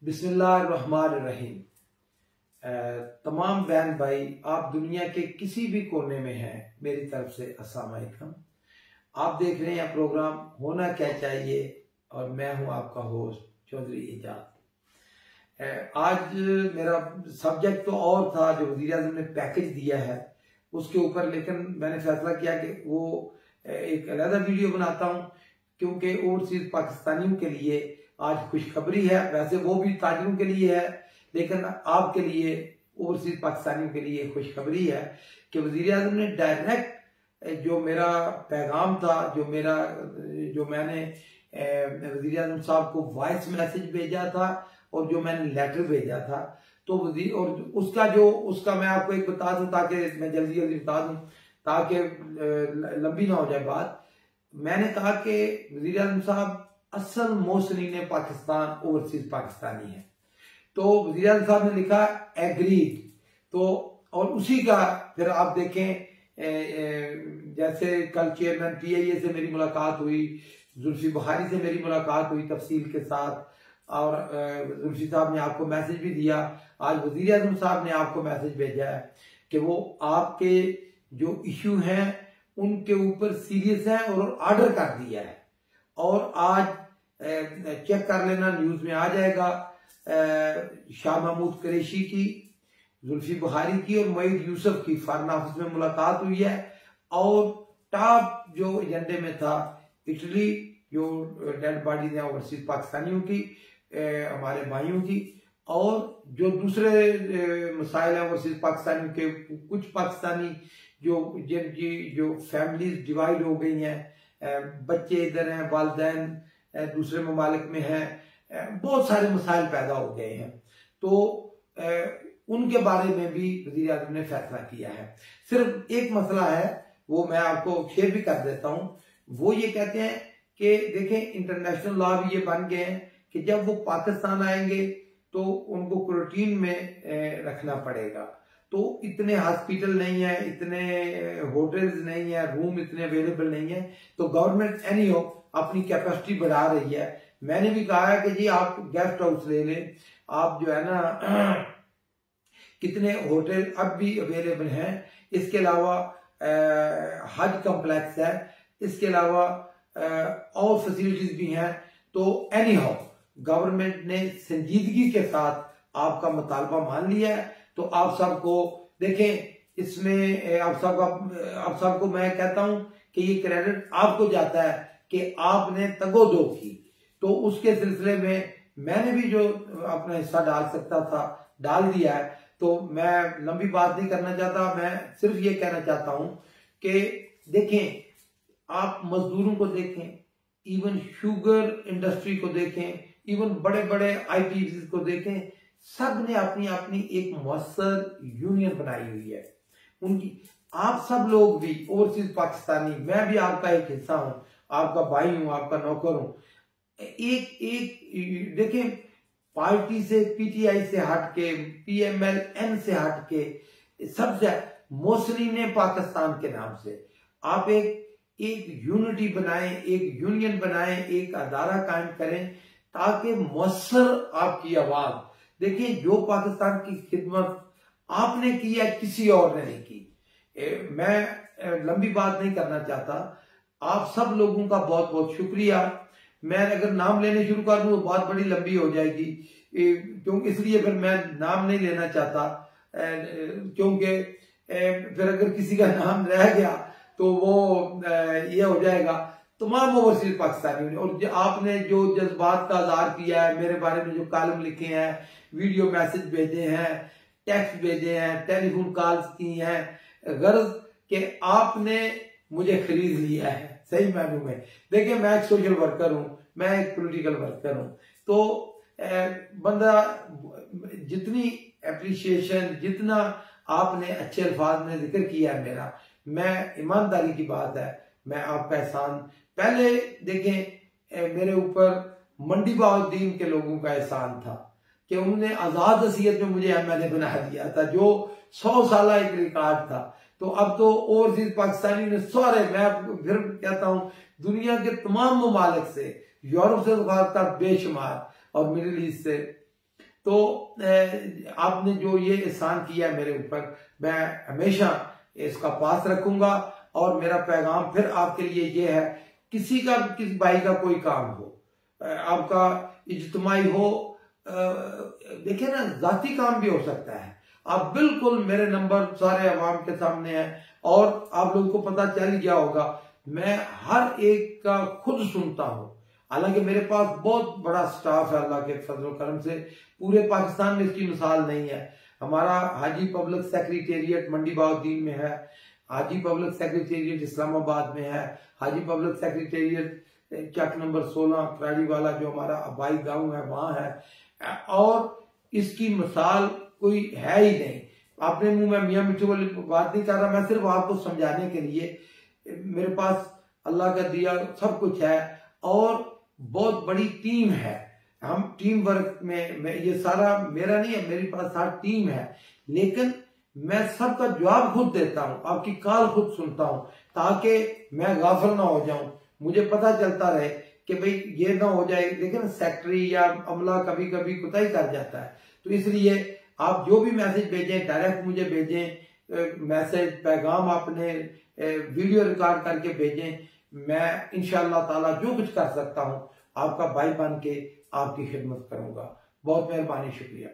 बिस्मिल्लाहिर्रहमानिर्रहीम। तमाम बहन भाई, आप दुनिया के किसी भी कोने में हैं, मेरी तरफ से अस्सलाम वालेकुम। आप देख रहे हैं प्रोग्राम होना क्या चाहिए और मैं हूं आपका होस्ट चौधरी एजाज। आज मेरा सब्जेक्ट तो और था जो वज़ीर आज़म ने पैकेज दिया है उसके ऊपर, लेकिन मैंने फैसला किया कि वो एक अलग वीडियो बनाता हूं क्योंकि ओवरसीज पाकिस्तानियों के लिए आज खुशखबरी है। वैसे वो भी ताजरों के लिए है, लेकिन आपके लिए, ओवरसीज पाकिस्तानियों के लिए खुशखबरी है कि वज़ीर आज़म ने डायरेक्ट जो मेरा पैगाम था, जो मैंने वज़ीर आज़म साहब को वॉइस मैसेज भेजा था और जो मैंने लेटर भेजा था, तो वज़ीर और उसका मैं आपको एक बता दूं ताकि मैं जल्दी बता दूं ताकि लंबी ना हो जाए बात। मैंने कहा कि वज़ीर आज़म साहब असल मोहसिनीन पाकिस्तान ओवरसीज पाकिस्तानी है, तो वज़ीर आज़म साहब ने लिखा एग्रीड। तो और उसी का फिर आप देखें, जैसे कल चेयरमैन PIA से मेरी मुलाकात हुई, जुल्फी बुखारी से मेरी मुलाकात हुई तफसील के साथ, और जुल्फी साहब ने आपको मैसेज भी दिया। आज वज़ीर आज़म साहब ने आपको मैसेज भेजा है कि वो आपके जो इश्यू हैं उनके ऊपर सीरियस है और ऑर्डर कर दिया है। और आज चेक कर लेना, न्यूज में आ जाएगा, शाह महमूद कुरैशी की, जुल्फी बुखारी की और मईद यूसुफ की फॉरेन ऑफिस में मुलाकात हुई है। और टॉप जो एजेंडे में था इटली, जो डेड बॉडी है ओवरसीज पाकिस्तानियों की, हमारे भाइयों की, और जो दूसरे मसाइल है ओवरसीज पाकिस्तानियों के, कुछ पाकिस्तानी जिनकी जो फैमिलीज डिवाइड हो गई हैं, बच्चे इधर हैं, वालिदैन दूसरे ममालिक में हैं, बहुत सारे मसाइल पैदा हो गए हैं, तो उनके बारे में भी वज़ीर आज़म ने फैसला किया है। सिर्फ एक मसला है, वो मैं आपको शेयर भी कर देता हूं। वो ये कहते हैं कि देखें, इंटरनेशनल लॉ भी ये बन गए हैं कि जब वो पाकिस्तान आएंगे तो उनको क्वारंटीन में रखना पड़ेगा। तो इतने हॉस्पिटल नहीं है, इतने होटल्स नहीं है, रूम इतने अवेलेबल नहीं है, तो गवर्नमेंट एनी हो अपनी कैपेसिटी बढ़ा रही है। मैंने भी कहा है कि जी आप गेस्ट हाउस ले लें, आप जो है ना कितने होटल अब भी अवेलेबल हैं। इसके अलावा हज कॉम्प्लेक्स है, इसके अलावा और फैसिलिटीज भी हैं। तो एनी हाउ गवर्नमेंट ने संजीदगी के साथ आपका मुतालबा मान लिया है। तो आप सबको देखें, इसमें आप सबको मैं कहता हूं कि ये क्रेडिट आपको जाता है कि आपने तगोदो की। तो उसके सिलसिले में मैंने भी जो अपना हिस्सा डाल सकता था डाल दिया है। तो मैं लंबी बात नहीं करना चाहता, मैं सिर्फ ये कहना चाहता हूं कि देखें, आप मजदूरों को देखें, इवन शुगर इंडस्ट्री को देखें, इवन बड़े बड़े ITs को देखें, सब ने अपनी अपनी एक मौसर यूनियन बनाई हुई है उनकी। आप सब लोग भी ओवरसीज पाकिस्तानी, मैं भी आपका एक हिस्सा हूं, आपका भाई हूं, आपका नौकर हूं। एक देखें, पार्टी से, PTI से हट के, PMLN से हट के, सबसे मोहसिनीन पाकिस्तान के नाम से आप एक यूनिटी बनाएं, एक यूनियन बनाएं, एक अदारा कायम करें ताकि मौसर आपकी आवाज। देखिए, जो पाकिस्तान की खिदमत आपने की है किसी और ने नहीं की। मैं लंबी बात नहीं करना चाहता। आप सब लोगों का बहुत बहुत शुक्रिया। मैं अगर नाम लेने शुरू कर दूं तो बहुत बड़ी लंबी हो जाएगी, क्योंकि इसलिए फिर मैं नाम नहीं लेना चाहता, क्योंकि फिर अगर किसी का नाम रह गया तो वो ये हो जाएगा। तमाम ओवरसीज पाकिस्तानियों ने, और आपने जो जज्बात का इज़हार किया है, मेरे बारे में जो कॉलम लिखे हैं, वीडियो मैसेज भेजे हैं, टेक्स्ट भेजे हैं, टेलीफोन कॉल्स की हैं, गर्ज के आपने मुझे खरीद लिया है सही मायनों में। देखिए, मैं एक सोशल वर्कर हूं, मैं एक पॉलिटिकल वर्कर हूं, तो बंदा जितनी एप्रिसिएशन, जितना आपने अच्छे अल्फाज में जिक्र किया है मेरा, मैं ईमानदारी की बात है, मैं आपका एहसान, पहले देखें मेरे ऊपर मंडी बहाउद्दीन के लोगों का एहसान था कि उन्होंने आजाद हसीयत में मुझे MLA बना दिया था, जो 100 साल एक रिकॉर्ड था। तो अब तो ओवरसीज पाकिस्तानी ने सारे, मैं फिर कहता हूं, दुनिया के तमाम ममालिक से, यूरोप से खासकर बेशुमार, और मिडिल ईस्ट से, तो आपने जो ये एहसान किया है मेरे ऊपर, मैं हमेशा इसका पास रखूंगा। और मेरा पैगाम फिर आपके लिए ये है, किसी भाई का कोई काम हो, आपका इज्तिमाई हो, देखिए ना, जाती काम भी हो सकता है, आप बिल्कुल, मेरे नंबर सारे अवाम के सामने हैं और आप लोगों को पता चल गया होगा, मैं हर एक का खुद सुनता हूं। हालांकि मेरे पास बहुत बड़ा स्टाफ है, अल्लाह के फजल करम से पूरे पाकिस्तान में इसकी मिसाल नहीं है। हमारा हाजी पब्लिक सेक्रेटेरिएट मंडी बाउद्दीन में है, हाजी पब्लिक सेक्रेटेरिएट इस्लामाबाद में है, हाजी पब्लिक सेक्रेटेरिएट चक नंबर 16 कराड़ी वाला जो हमारा आबाई गांव है वहां है, और इसकी मिसाल कोई है ही नहीं। आपने मुंह में मियां मिठू वाली बात नहीं कर रहा, मैं सिर्फ आपको समझाने के लिए, मेरे पास अल्लाह का दिया सब कुछ है और बहुत बड़ी टीम है। हम टीम वर्क में ये सारा मेरा नहीं है, मेरे पास सारी टीम है, लेकिन मैं सबका जवाब खुद देता हूं, आपकी कॉल खुद सुनता हूं, ताकि मैं गाफिल ना हो जाऊं, मुझे पता चलता रहे कि भाई ये ना हो जाए। लेकिन सेक्रेटरी या अमला कभी कभी कोताही कर जाता है, तो इसलिए आप जो भी मैसेज भेजें डायरेक्ट मुझे भेजें, मैसेज पैगाम आपने वीडियो रिकॉर्ड करके भेजें, मैं इंशाअल्लाह ताला जो कुछ कर सकता हूं आपका भाई बन के आपकी खिदमत करूंगा। बहुत मेहरबानी, शुक्रिया।